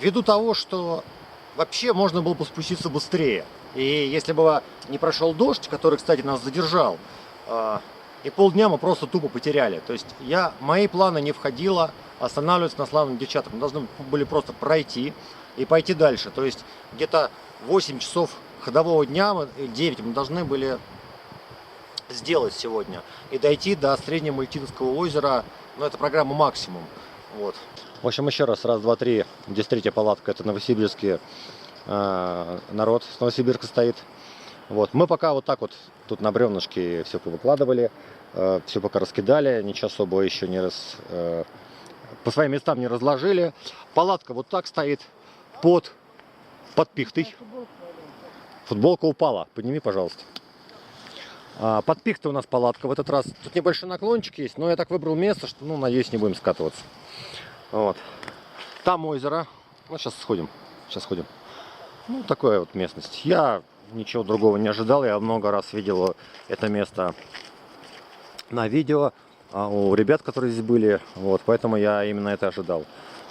Ввиду того, что вообще можно было бы спуститься быстрее. И если бы не прошел дождь, который, кстати, нас задержал, и полдня мы просто тупо потеряли. То есть мои планы не входило останавливаться на Славных Девчатах. Мы должны были просто пройти и пойти дальше. То есть где-то 8 часов ходового дня, 9 мы должны были сделать сегодня. И дойти до Среднемультинского озера, это программа максимум. Вот. В общем, еще раз, два, три. Здесь третья палатка, это новосибирский народ с Новосибирска стоит. Вот. Мы пока вот так вот тут на бревнышке все повыкладывали, все пока раскидали, ничего особого еще по своим местам не разложили. Палатка вот так стоит под пихтой. Футболка упала, подними, пожалуйста. Под пихтой у нас палатка в этот раз. Тут небольшой наклончик есть, но я так выбрал место, что, надеюсь, не будем скатываться. Вот. Там озеро. Сейчас сходим. Такая вот местность. Я ничего другого не ожидал. Я много раз видел это место на видео у ребят, которые здесь были. Вот, поэтому я именно это ожидал.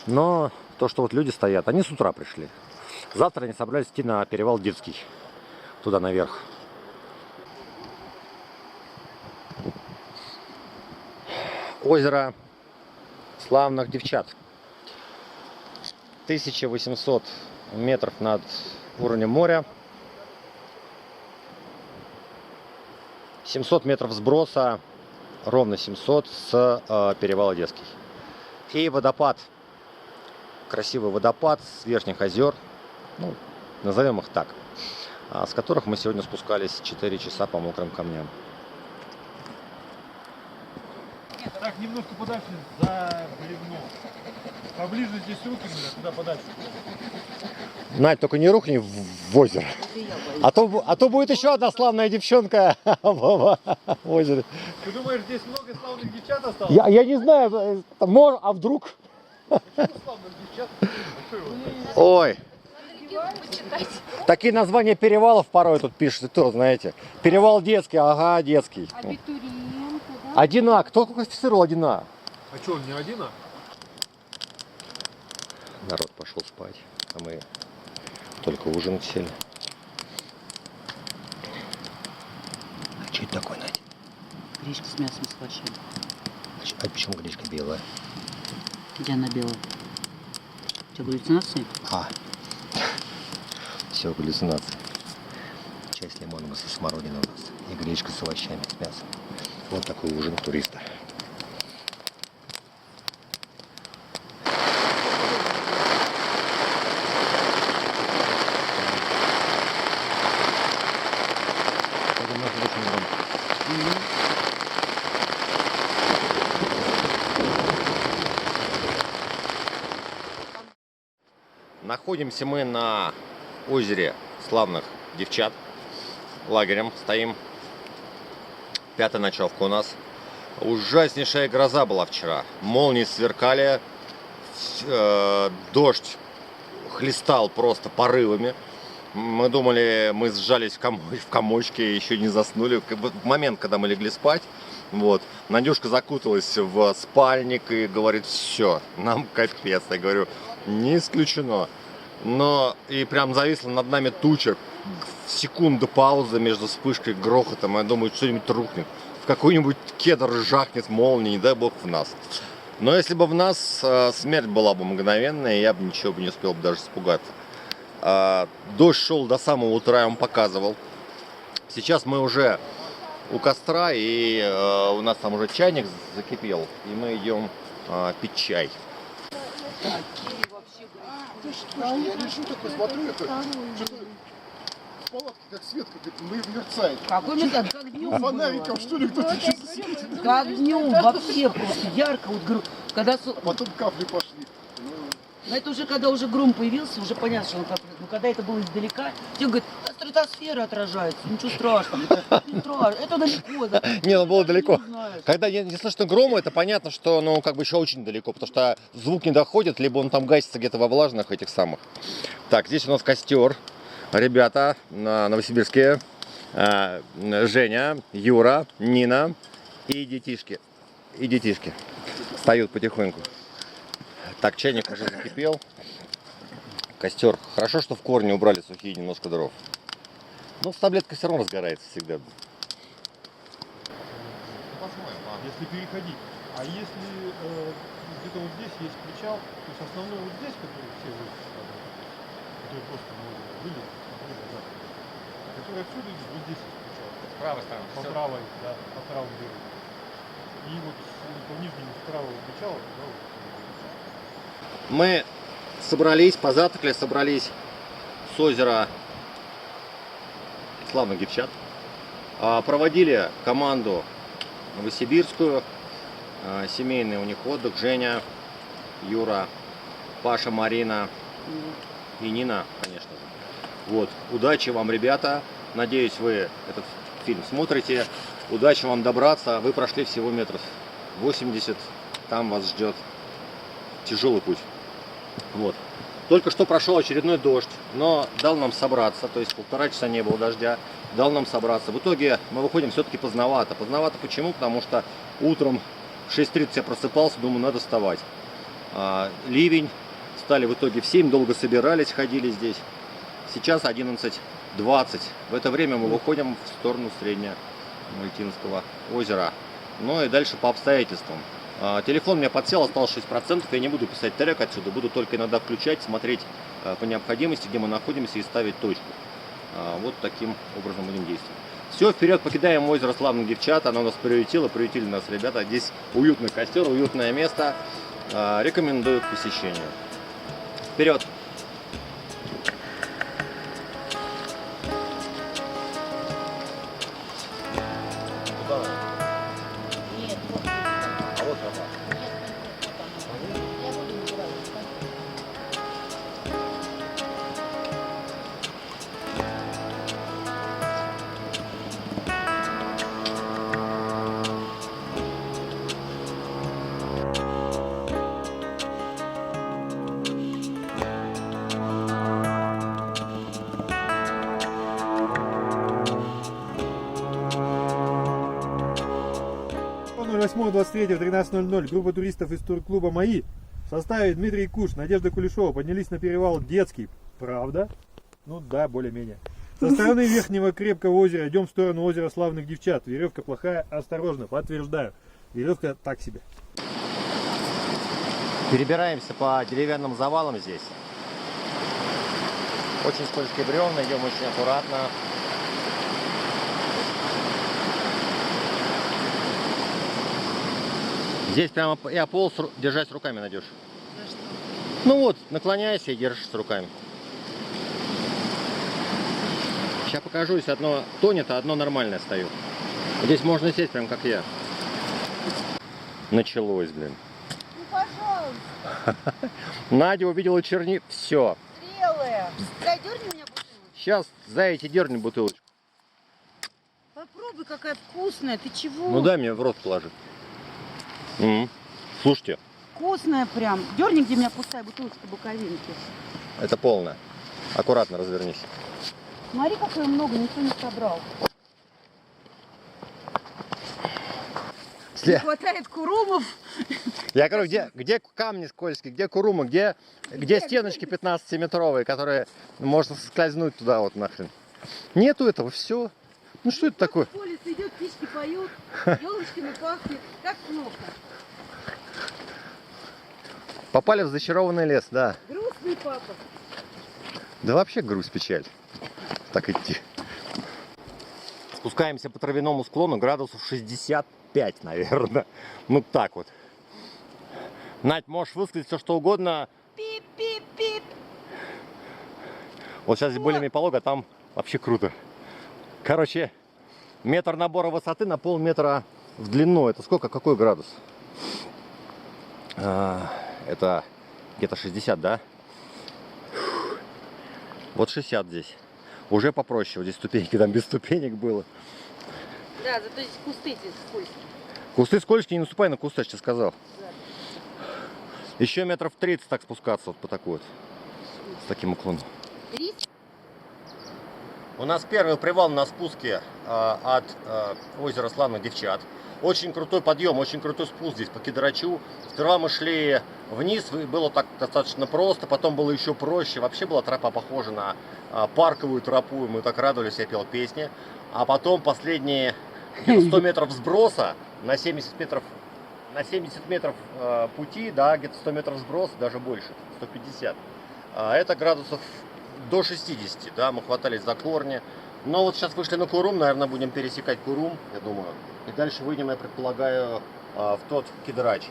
Но то, что вот люди стоят, они с утра пришли. Завтра они собрались идти на перевал Детский. Туда наверх. Озеро Славных Девчат. 1800 метров над уровнем моря. 700 метров сброса, ровно 700 с перевала Детский. И водопад, красивый водопад с верхних озер, ну, назовем их так, с которых мы сегодня спускались 4 часа по мокрым камням. Так, немножко подальше за бревно. Поближе здесь руки, блядь, туда подальше. Надь, только не рухни в озеро. А то будет еще одна славная девчонка в озере. Ты думаешь, здесь много славных девчат осталось? Я не знаю, а вдруг? Славных девчат? Ой. Такие названия перевалов порой тут пишут, и то, знаете. Перевал Детский, ага, Детский. Абитуриенты, да? 1А, кто классифицировал 1А? А что, он не один, а? Народ пошел спать, а мы только ужинать сели. А что это такое, Надя? Гречка с мясом с фаршем. А почему гречка белая? Где она белая? У тебя галлюцинации? А, все, галлюцинации. Чай с лимоном и со смородиной у нас. И гречка с овощами, с мясом. Вот такой ужин туриста. Это может быть очень громко. Находимся мы на озере Славных Девчат. Лагерем стоим. Пятая ночевка у нас. Ужаснейшая гроза была вчера. Молнии сверкали. Дождь хлестал просто порывами. Мы думали, мы сжались в комочке, еще не заснули. В момент, когда мы легли спать, вот, Надюшка закуталась в спальник и говорит: все, нам капец. Я говорю: не исключено. Но и прям зависла над нами туча. Секунда паузы между вспышкой и грохотом. Я думаю, что-нибудь рухнет. В какой-нибудь кедр жахнет молния, не дай бог в нас. Но если бы в нас, смерть была бы мгновенная, я бы ничего бы не успел бы даже испугаться. Дождь шел до самого утра, я вам показывал. Сейчас мы уже у костра, и у нас там уже чайник закипел, и мы идем пить чай. Я лежу такой, смотрю, это что-то в палатке как свет как мерцает. Какой метод? Как днем Фонариком, что ли, кто-то еще засветит. Как днем, вообще просто ярко. Вот, когда, А потом капли пошли. но это уже когда уже гром появился, уже понятно, что он как. Но когда это было издалека, тебе говорят: а стратосфера отражается, ничего страшного. Не страшно, это далеко. Да. Не, ну было далеко. Не знаешь. Когда не слышно грома, это понятно, что, ну, как бы еще очень далеко, потому что звук не доходит, либо он там гасится где-то во влажных этих самых. Так, здесь у нас костер. Ребята новосибирские. Женя, Юра, Нина и детишки. И детишки встают потихоньку. Так, чайник уже закипел. Костер. Хорошо, что в корне убрали сухие немножко дров. Но с таблеткой все равно разгорается всегда. Если переходить. А если где-то вот здесь есть причал, то есть основной вот здесь, который все вы, который просто были, который отсюда идет, вот здесь есть причал. С правой стороны. По правой, да, по правому берегу. И вот по нижнему с правого причала, да, вот. Мы собрались, позавтракали, собрались с озера Славных Девчат. Проводили команду новосибирскую. Семейный у них отдых. Женя, Юра, Паша, Марина и Нина, конечно же. Вот. Удачи вам, ребята. Надеюсь, вы этот фильм смотрите. Удачи вам добраться. Вы прошли всего метров 80. Там вас ждет тяжелый путь. Вот. Только что прошел очередной дождь, но дал нам собраться, то есть 1,5 часа не было дождя, дал нам собраться. В итоге мы выходим все-таки поздновато. Поздновато почему? Потому что утром в 6:30 я просыпался, думаю, надо вставать. Ливень, встали в итоге в 7, долго собирались, ходили здесь. Сейчас 11:20. В это время мы выходим в сторону Среднемальтинского озера. Ну и дальше по обстоятельствам. Телефон мне подсел, осталось 6%. Я не буду писать трек отсюда, буду только иногда включать, смотреть по необходимости, где мы находимся, и ставить точку. Вот таким образом будем действовать. Все, вперед, покидаем озеро Славных Девчат. Оно нас приютили нас ребята. Здесь уютный костер, уютное место. Рекомендую к посещению. Вперед! Нет, вот. А вот тропа. Я буду набирать. По 08.23.13.00 группа туристов из турклуба «Мои» в составе Дмитрий Куш, Надежда Кулешова поднялись на перевал Детский. Правда? Ну да, более-менее. Со стороны Верхнего Крепкого озера идем в сторону озера Славных Девчат. Веревка плохая, осторожно, подтверждаю. Веревка так себе. Перебираемся по деревянным завалам здесь. Очень скользкие бревна, идем очень аккуратно. Здесь прямо я полз, держась руками найдешь. Ну вот, наклоняйся и держишь с руками. Сейчас покажу, если одно тонет, а одно нормальное стою. Здесь можно сесть прям как я. Началось, блин. Ну, пожалуйста, Надя увидела черни. Все. зрелая. Дай, дерни меня бутылку. Сейчас за эти дерни бутылочку. Попробуй, какая вкусная. Ты чего? Ну дай мне в рот положи. Слушайте, Вкусная прям. Дерни, где у меня пустая бутылочка буковинки. это полное. Аккуратно развернись. Смотри, как ее много, никто не собрал. Не хватает курумов. Я говорю, где камни скользкие, где курумы, где стеночки 15-метровые, которые можно скользнуть туда вот нахрен. Нету этого, все. Ну что это такое? По лесу идет, птички поют, елочками пахнет. Как плохо. Попали в зачарованный лес, да. Грустный папа. Да вообще грусть, печаль. Так идти. Спускаемся по травяному склону, градусов 65, наверное. Ну так вот. Надь, можешь высказать все что угодно. Пип-пип-пип. Вот сейчас здесь более-менее полого, а там вообще круто. Короче, метр набора высоты на полметра в длину. Это сколько? Какой градус? Это где-то 60, да? Вот 60 здесь. Уже попроще. Вот здесь ступеньки, там без ступенек было. Да, зато здесь кусты здесь скользкие. Кусты скользкие, не наступай на кусты, я тебе сказал. Еще метров 30 так спускаться вот по такой вот. С таким уклоном. Рис? У нас первый привал на спуске от озера Славных Девчат. Очень крутой подъем, очень крутой спуск здесь по Кедрачу. Сперва мы шли вниз, было так достаточно просто, потом было еще проще. Вообще была тропа похожа на парковую тропу, мы так радовались, я пел песни. А потом последние 100 метров сброса на 70 метров пути, да, где-то 100 метров сброса, даже больше, 150. Это градусов до 60, да, мы хватались за корни. Но вот сейчас вышли на Курум, наверное, будем пересекать Курум, я думаю. И дальше выйдем, я предполагаю, в тот Кедрач.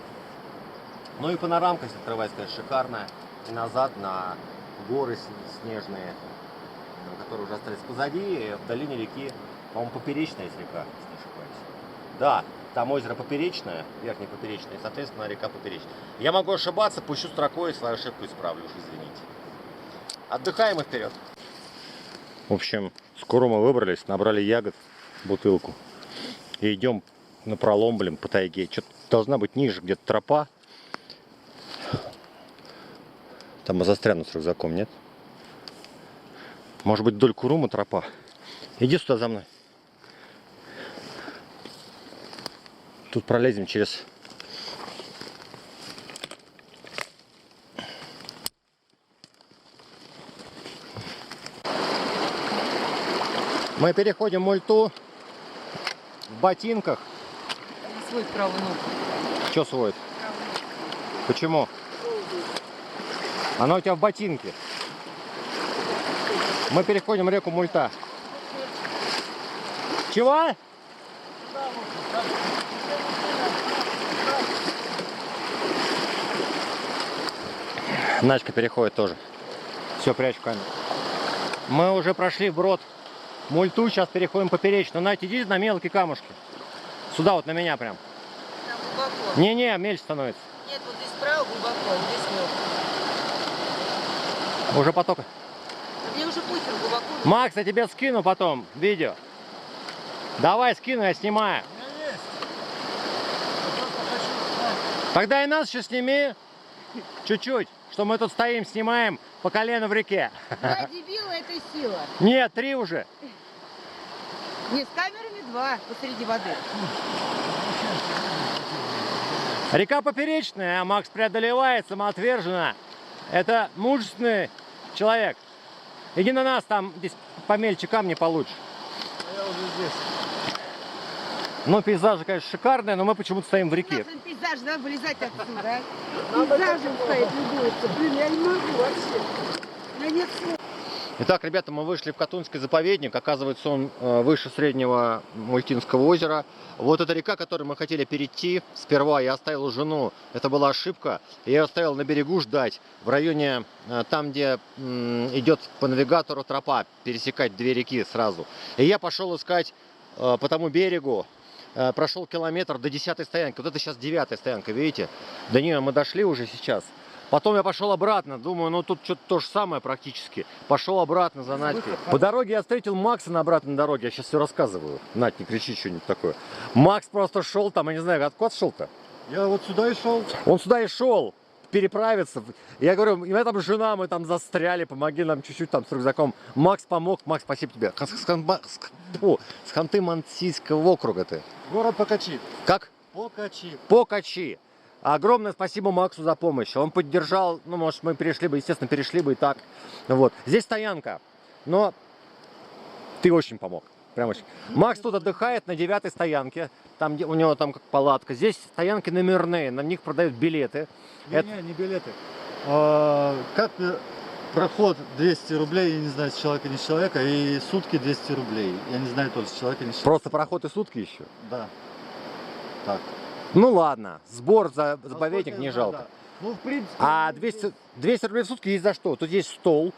Ну и панорамка, если открывается, конечно, шикарная. И назад на горы снежные, которые уже остались позади. В долине реки, по-моему, Поперечная есть река, если не ошибаюсь. Да, там озеро Поперечное, верхнее Поперечное, и, соответственно, река Поперечная. Я могу ошибаться, пущу строкой, свою ошибку исправлю, уж извините. Отдыхаем и вперед. В общем, с Курума выбрались, набрали ягод, бутылку. И идем на пролом, блин, по тайге. Что-то должна быть ниже где-то тропа. Там мы застрянут с рюкзаком, нет? Может быть, вдоль Курума тропа. Иди сюда за мной. Тут пролезем через... Мы переходим мульту в ботинках. Свой правый ногу. Что сводит? Почему? Она у тебя в ботинке. Мы переходим реку Мульта. Чего? Начка переходит тоже. Все, прячу камеру. Мы уже прошли вброд Мульту, сейчас переходим поперечно. Надь, иди на мелкие камушки. Сюда вот на меня прям. Там глубоко. Не-не, мельче становится. Нет, вот здесь справа глубоко, а вот здесь мелко. Уже потока. Да мне уже похер глубоко. Макс, я тебе скину потом видео. Давай скину, я снимаю. Тогда и нас еще сними. Чуть-чуть, что мы тут стоим, снимаем по колено в реке. Два дебила это сила. Нет, 3 уже. Не, с камерами 2 посреди воды. Река поперечная, а Макс преодолевает самоотверженно. Это мужественный человек. Иди на нас, там здесь помельче камни получше. Я уже здесь. Ну, пейзажи, конечно, шикарные, но мы почему-то стоим в реке. Нахрен пейзаж, да, вылезать отсюда, а? Пейзажем стоит любуется. Блин, я не могу вообще. У меня нет слов. Итак, ребята, мы вышли в Катунский заповедник. Оказывается, он выше среднего Мультинского озера. Вот эта река, которую мы хотели перейти. Сперва я оставил жену. Это была ошибка. Я ее оставил на берегу ждать. В районе, там, где идет по навигатору тропа, пересекать 2 реки сразу. И я пошел искать по тому берегу. Прошел километр до 10-й стоянки. Вот это сейчас 9-я стоянка, видите? До нее мы дошли уже сейчас. Потом я пошел обратно, думаю, ну тут что-то то же самое практически. Пошел обратно за Надькой. По дороге я встретил Макса на обратной дороге, я сейчас все рассказываю. Надь, не кричи что-нибудь такое. Макс просто шел там, я не знаю, откуда шел-то? Я вот сюда и шел. Он сюда и шел, переправиться. Я говорю, у меня там жена, мы там застряли, помоги нам чуть-чуть там с рюкзаком. Макс помог, Макс, спасибо тебе. С Ханты-Мансийского округа ты. Город Покачи. Как? Покачи. Покачи. Огромное спасибо Максу за помощь. Он поддержал, ну, может, мы перешли бы, естественно, перешли бы и так. Вот. Здесь стоянка, но ты очень помог. Прям очень. Макс тут отдыхает на 9-й стоянке. Там, где у него там как палатка. Здесь стоянки номерные, на них продают билеты. Не билеты. Как проход 200 рублей, я не знаю, с человека, не с человека, и сутки 200 рублей. Я не знаю, тоже с человека, не с человека. Просто проход и сутки еще. Да. Так. Ну ладно, сбор за заповедник не Да, жалко. да. Ну, в принципе... А 200 рублей в сутки есть за что? Тут есть стол,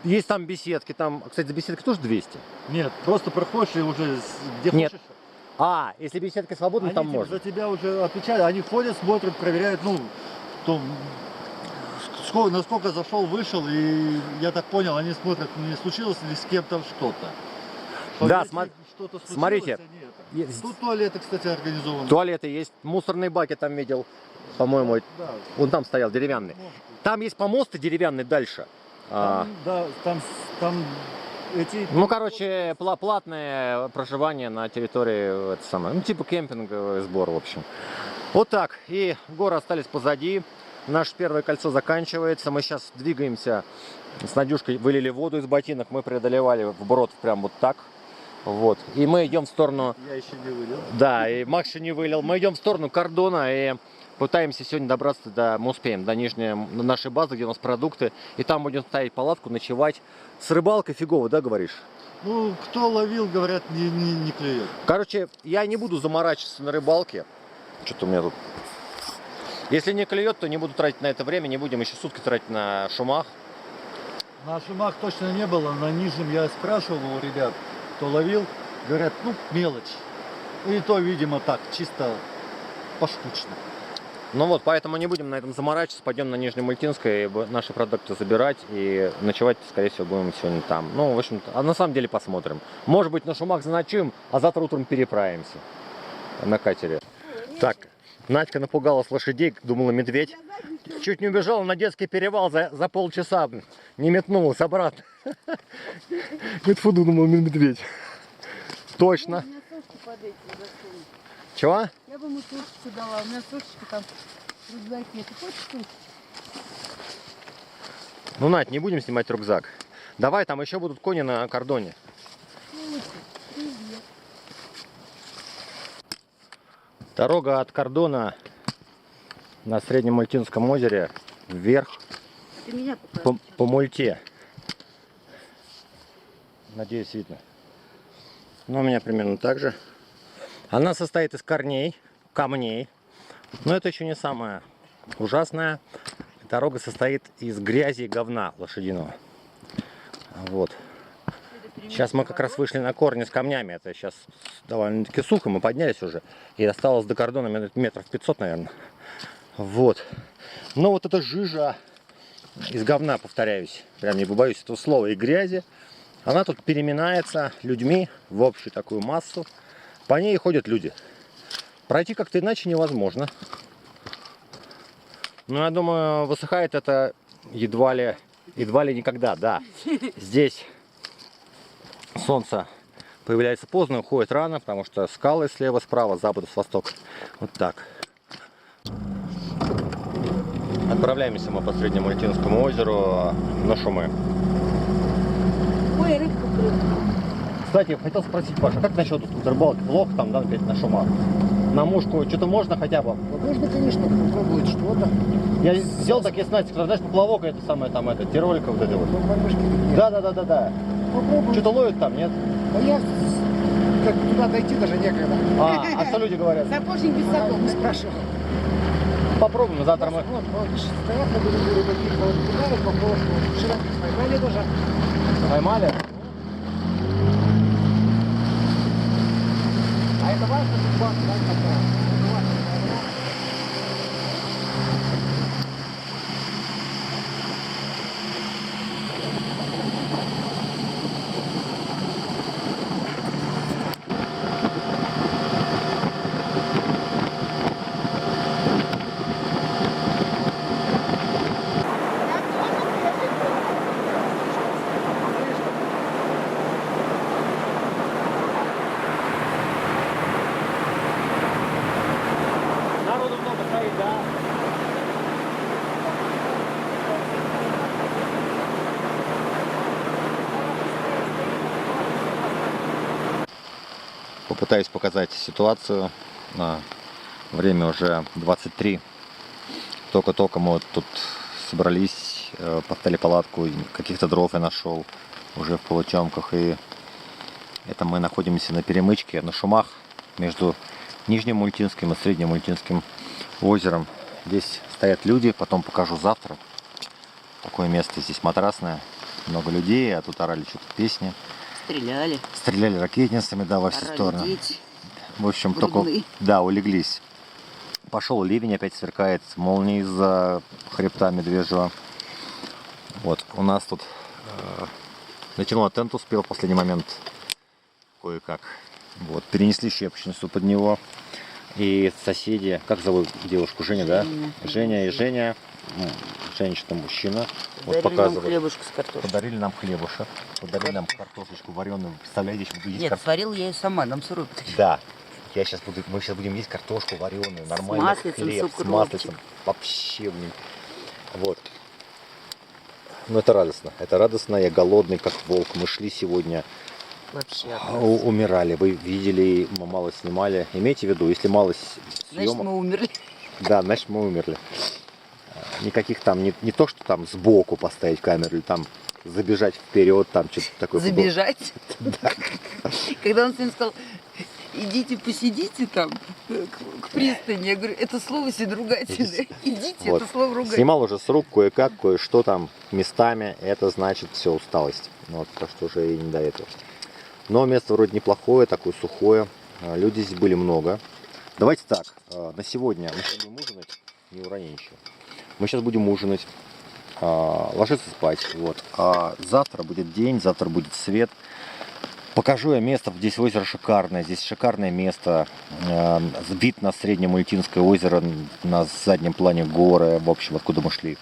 есть там беседки, там, кстати, за беседки тоже 200. Нет, просто проходишь и уже где Нет. хочешь. А, если беседка свободна, там можно. За тебя уже отвечают, они ходят, смотрят, проверяют, ну, насколько зашел, вышел, и я так понял, они смотрят, не случилось ли с кем-то что-то. Да, Если что-то случилось, смотрите. они это. Есть- Тут туалеты, кстати, организованы. Туалеты есть, мусорные баки там видел, по-моему, Да. он там стоял, деревянный. Там есть помосты деревянные дальше. Да, там эти... Ну, короче, платное проживание на территории, это самое, ну, типа кемпинговый сбор, в общем. Вот так, и горы остались позади. Наше первое кольцо заканчивается, мы сейчас двигаемся, с Надюшкой вылили воду из ботинок, мы преодолевали вброд прям вот так. Вот, и мы идем в сторону... Я еще не вылил. Да, и Макс еще не вылил. Мы идем в сторону кордона и пытаемся сегодня добраться мы успеем, до нижней нашей базы, где у нас продукты. И там будем ставить палатку, ночевать. С рыбалкой фигово, да, говоришь? Ну, кто ловил, говорят, не клюет. Короче, я не буду заморачиваться на рыбалке. Что-то у меня тут... Если не клюет, то не буду тратить на это время, не будем еще сутки тратить на шумах. На шумах точно не было, на нижнем я спрашивал у ребят, кто ловил, говорят, ну, мелочь. И то, видимо, так, чисто поштучно. Ну вот, поэтому не будем на этом заморачиваться, пойдем на Нижнемультинское и наши продукты забирать, и ночевать, скорее всего, будем сегодня там. Ну, в общем-то, а на самом деле посмотрим. Может быть, на шумах заночуем, а завтра утром переправимся на катере. Так, Надька напугалась лошадей, думала медведь. Чуть не убежала на детский перевал за полчаса, не метнулась обратно. Нет, думала медведь. Точно. У меня сушки под этим засунут. Чего? Я бы ему сушечку дала, у меня сушечка там в рюкзаке. Ты хочешь сушечку? Ну, Надь, не будем снимать рюкзак. Давай, там еще будут кони на кордоне. Ну, лучше. Дорога от кордона на Среднем Мультинском озере вверх Ты меня поправь. по мульте. Надеюсь, видно. Ну, у меня примерно так же. Она состоит из корней, камней. Но это еще не самое ужасное. Дорога состоит из грязи и говна лошадиного. Вот. Сейчас мы как раз вышли на корни с камнями. Это сейчас довольно-таки сухо. Мы поднялись уже. И осталось до кордона метров 500, наверное. Вот. Но вот эта жижа из говна, повторяюсь, прям не побоюсь этого слова, и грязи, она тут переминается людьми в общую такую массу. По ней ходят люди. Пройти как-то иначе невозможно. Но я думаю, высыхает это едва ли никогда, да. Здесь солнце появляется поздно, уходит рано, потому что скалы слева, справа, с запада, с востока. Вот так. Отправляемся мы по Среднему Мультинскому озеру на Шумы. Ой, рыбку прыгнула. Кстати, я хотел спросить, Паша, как насчет рыбалки? Плохо там, да, опять на Шумах? На мушку что-то можно хотя бы? Можно, конечно, попробовать что-то. Я сделал такие снасти, знаешь, поплавок, это самое там, это, тиролька вот это вот. Ну, мормышки такие. Да. Попробуй. Что-то ловят там, нет? А я как туда дойти даже некогда. А что люди говорят? Сапожник без Не сапог. спрашивал. Попробуем, завтра мы... Вот, видишь, стоят на берегу рыбаки, поймали по прошлому. Вчера поймали тоже. Поймали? А это важно, что банк, да, такая? Это важно, да? Народу много стоит, да? Попытаюсь показать ситуацию. Время уже 23. Только-только мы вот тут собрались, поставили палатку, каких-то дров я нашел уже в получамках. И это мы находимся на перемычке, на Шумах, между Нижним Мультинским и Средним Мультинским озером. Здесь стоят люди, потом покажу завтра. Такое место здесь матрасное, много людей, а тут орали что-то песни. Стреляли. Стреляли ракетницами, да, во все Орали стороны. дети. В общем, Грудные. только, да, улеглись. Пошел ливень, опять сверкает, молнии из-за хребта Медвежьего. Вот, у нас тут натянул тент, успел в последний момент кое-как. Вот, перенесли щепочницу под него. И соседи, как зовут девушку? Женя, да? Женя и Женя. Женщина, мужчина. Вот Подарили нам показывают. хлебушек с картошкой. Подарили нам хлебушек. Подарили нам картошечку вареную. Представляете, здесь буду есть Нет, сварил я ее сама, нам сырой. Да. Мы сейчас будем есть картошку вареную, нормальный маслицем, хлеб, с с укропчиком. маслицем. Вообще, блин. Вот. Ну это радостно. Это радостно. Я голодный, как волк. Мы шли сегодня, Вообще. умирали. Вы видели, мы мало снимали. Имейте в виду, если мало Значит, съемок, мы умерли. да, значит мы умерли. Никаких там, не то, что там сбоку поставить камеру или там забежать вперед, там что-то такое. Забежать. Когда он сегодня сказал, идите посидите там к пристани, я говорю, это слово себе ругательное. Идите, Вот. это слово ругательное. Снимал уже с рук кое-как, кое-что там местами. Это значит все, усталость. Вот, так что уже и не до этого. Но место вроде неплохое, такое сухое. Люди здесь были много. Давайте так, на сегодня мы сейчас будем ужинать. Не урони ничего. Мы сейчас будем ужинать, ложиться спать. Вот. А завтра будет день, завтра будет свет. Покажу я место. Здесь озеро шикарное. Здесь шикарное место. Вид на Среднее Мультинское озеро. На заднем плане горы. В общем, откуда мы шли.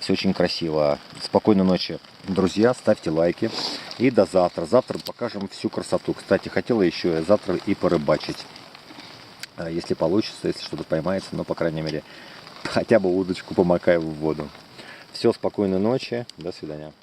Все очень красиво. Спокойной ночи, друзья. Ставьте лайки. И до завтра. Завтра покажем всю красоту. Кстати, хотела еще завтра и порыбачить. Если получится, если что-то поймается. Но, по крайней мере, хотя бы удочку помакаю в воду. Все, спокойной ночи. До свидания.